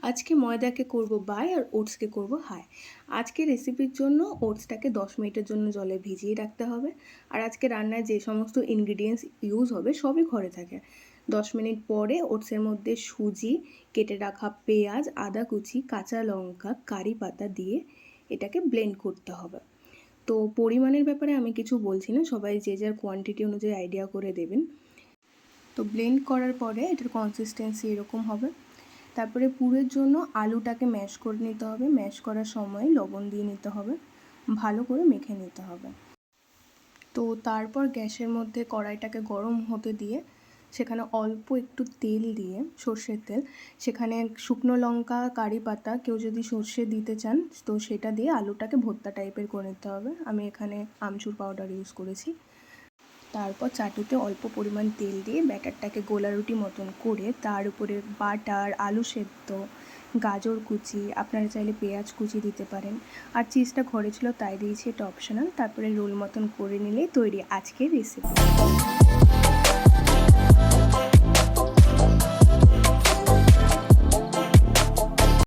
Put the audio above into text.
আজকে ময়দাকে করব বাই আর ওটসকে করব হাই। আজকে রেসিপির জন্য ওটসটাকে 10 মিনিটের জন্য জলে ভিজিয়ে রাখতে হবে। আর আজকে রান্নায় যে সমস্ত ইনগ্রিডিয়েন্টস ইউজ হবে সবই ঘরে থাকে। 10 মিনিট পরে ওটসের মধ্যে সুজি, কেটে রাখা পেঁয়াজ, আদা কুচি, কাঁচা লঙ্কা, কারি পাতা দিয়ে এটাকে ব্লেন্ড করতে হবে। তো পরিমাণের ব্যাপারে আমি কিছু বলছি না, সবাই যে যার কোয়ান্টিটি অনুযায়ী আইডিয়া করে দেবেন। তো ব্লেন্ড করার পরে এটার কনসিস্টেন্সি এরকম হবে। তারপরে পুরের জন্য আলুটাকে ম্যাশ করে নিতে হবে। ম্যাশ করার সময় লবণ দিয়ে নিতে হবে, ভালো করে মেখে নিতে হবে। তো তারপর গ্যাসের মধ্যে কড়াইটাকে গরম হতে দিয়ে সেখানে অল্প একটু তেল দিয়ে, সর্ষের তেল, সেখানে শুকনো লঙ্কা, কারি পাতা, কেউ যদি সর্ষে দিতে চান তো সেটা দিয়ে আলুটাকে ভর্তা টাইপের করে নিতে হবে। আমি এখানে আমচুর পাউডার ইউজ করেছি। তারপর চাটুতে অল্প পরিমাণ তেল দিয়ে ব্যাটারটাকে গোলা রুটি মতন করে তার উপরে বাটার, আলু সেদ্ধ, গাজর কুচি, আপনারা চাইলে পেঁয়াজ কুচি দিতে পারেন, আর চিজটা ঘরে ছিল তাই দিয়েছি, এটা অপশনাল। তারপরে রোল মতন করে নিলেই তৈরি আজকের রেসিপি।